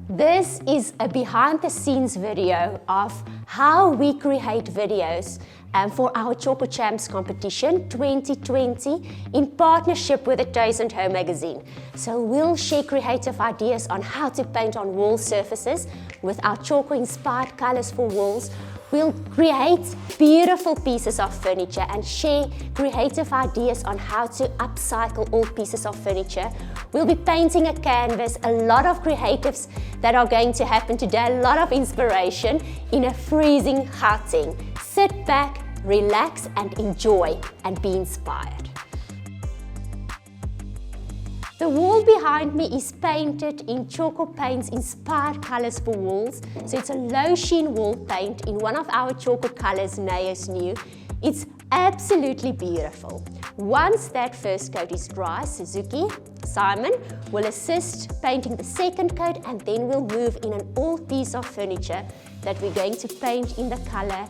This is a behind the scenes video of how we create videos for our Tjhoko Champs competition 2020 in partnership with the Tuis and Home magazine. So we'll share creative ideas on how to paint on wall surfaces with our Tjhoko inspired colors for walls. We'll create beautiful pieces of furniture and share creative ideas on how to upcycle old pieces of furniture. We'll be painting a canvas, a lot of creatives that are going to happen today, a lot of inspiration in a freezing Gauteng. Sit back, relax and enjoy and be inspired. The wall behind me is painted in Tjhoko Paint's inspired colors for walls. So it's a low sheen wall paint in one of our Tjhoko colors, Neo's New. It's absolutely beautiful. Once that first coat is dry, Suzuki, Simon, will assist painting the second coat, and then we'll move in an old piece of furniture that we're going to paint in the color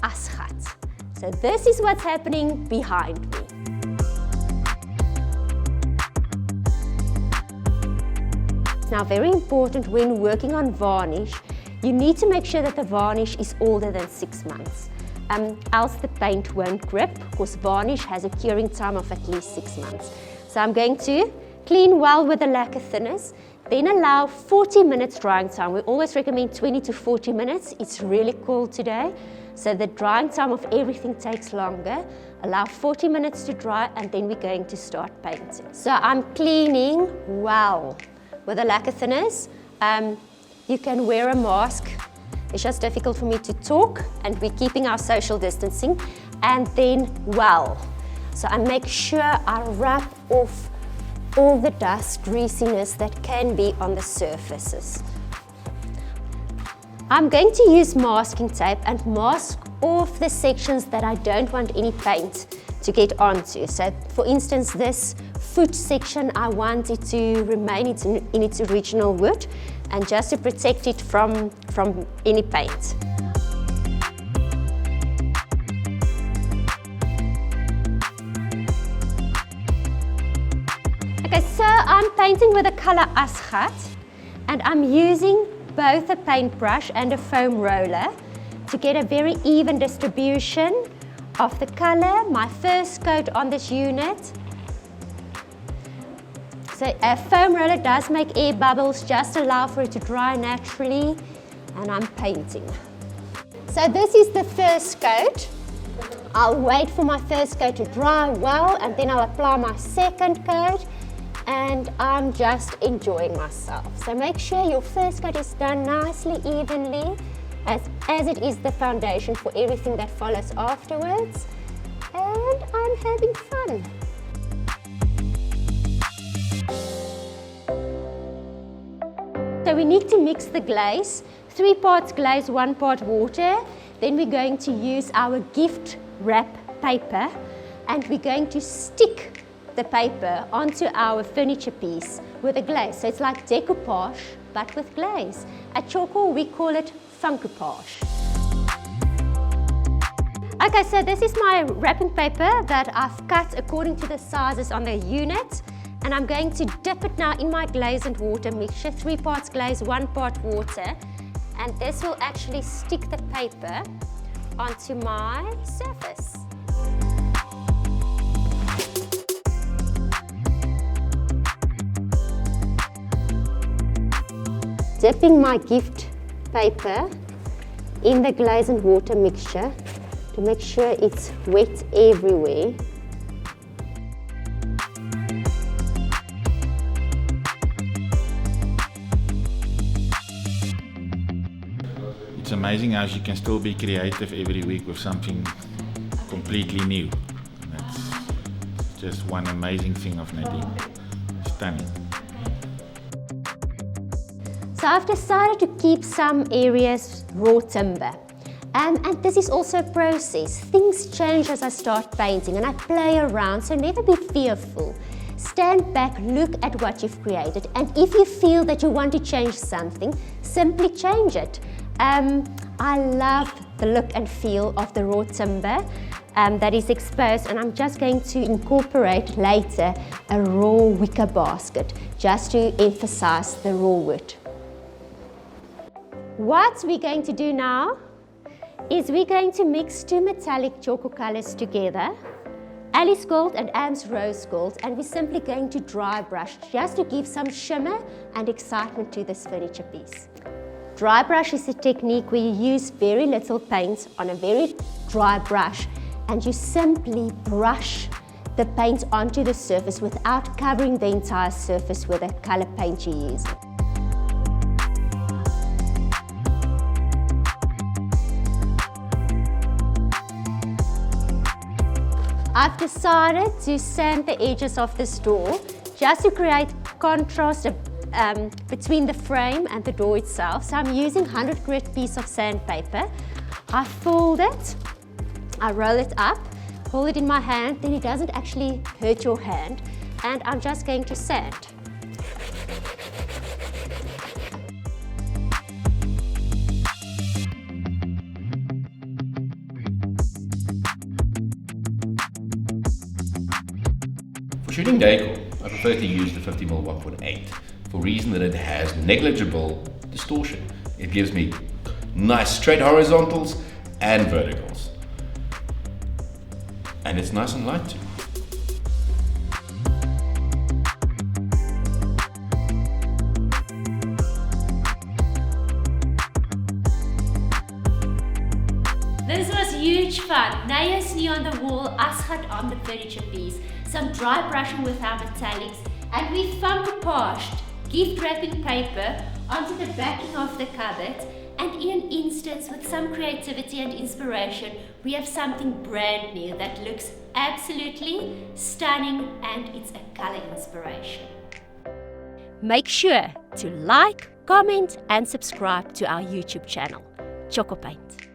Asgat. So this is what's happening behind me. Now, very important when working on varnish, you need to make sure that the varnish is older than 6 months. Else the paint won't grip, because varnish has a curing time of at least 6 months. So I'm going to clean well with the lacquer thinners, then allow 40 minutes drying time. We always recommend 20 to 40 minutes. It's really cold today, so the drying time of everything takes longer. Allow 40 minutes to dry, and then we're going to start painting. So I'm cleaning well with the lacquer thinners. You can wear a mask. It's just difficult for me to talk, and we're keeping our social distancing. And then well. So I make sure I rub off all the dust, greasiness that can be on the surfaces. I'm going to use masking tape and mask off the sections that I don't want any paint to get onto. So for instance, this foot section, I want it to remain in its original wood, and just to protect it from any paint. Okay, so I'm painting with the color Asgat, and I'm using both a paintbrush and a foam roller to get a very even distribution of the color. My first coat on this unit. So a foam roller does make air bubbles, just allow for it to dry naturally, and I'm painting. So this is the first coat. I'll wait for my first coat to dry well, and then I'll apply my second coat, and I'm just enjoying myself. So make sure your first coat is done nicely, evenly, as it is the foundation for everything that follows afterwards, and I'm having fun. So we need to mix the glaze, 3 parts glaze, 1 part water. Then we're going to use our gift wrap paper, and we're going to stick the paper onto our furniture piece with a glaze. So it's like decoupage, but with glaze. At Tjhoko, we call it funkupage. Okay, so this is my wrapping paper that I've cut according to the sizes on the unit. And I'm going to dip it now in my glaze and water mixture, 3 parts glaze, 1 part water. And this will actually stick the paper onto my surface. Dipping my gift paper in the glaze and water mixture to make sure it's wet everywhere. It's amazing how she can still be creative every week with something completely new. That's just one amazing thing of Nadine. Stunning. So I've decided to keep some areas raw timber. And this is also a process. Things change as I start painting, and I play around, so never be fearful. Stand back, look at what you've created, and if you feel that you want to change something, simply change it. I love the look and feel of the raw timber that is exposed, and I'm just going to incorporate later a raw wicker basket just to emphasize the raw wood. What we're going to do now is we're going to mix two metallic Tjhoko colors together, Alice Gold and Anne's Rose Gold, and we're simply going to dry brush just to give some shimmer and excitement to this furniture piece. Dry brush is a technique where you use very little paint on a very dry brush and you simply brush the paint onto the surface without covering the entire surface with the color paint you use. I've decided to sand the edges of this door just to create contrast between the frame and the door itself. So I'm using 100 grit piece of sandpaper. I fold it, I roll it up, hold it in my hand, then it doesn't actually hurt your hand, and I'm just going to sand. For shooting decor, I prefer to use the 50mm 1.8 for the reason that it has negligible distortion. It gives me nice straight horizontals and verticals. And it's nice and light too. This was huge fun. Naya's new on the wall, Asgard on the furniture piece, some dry brushing with our metallics, and we decoupaged gift wrapping paper onto the backing of the cupboard, and in an instance with some creativity and inspiration, we have something brand new that looks absolutely stunning, and it's a color inspiration. Make sure to like, comment and subscribe to our YouTube channel, Tjhoko Paint.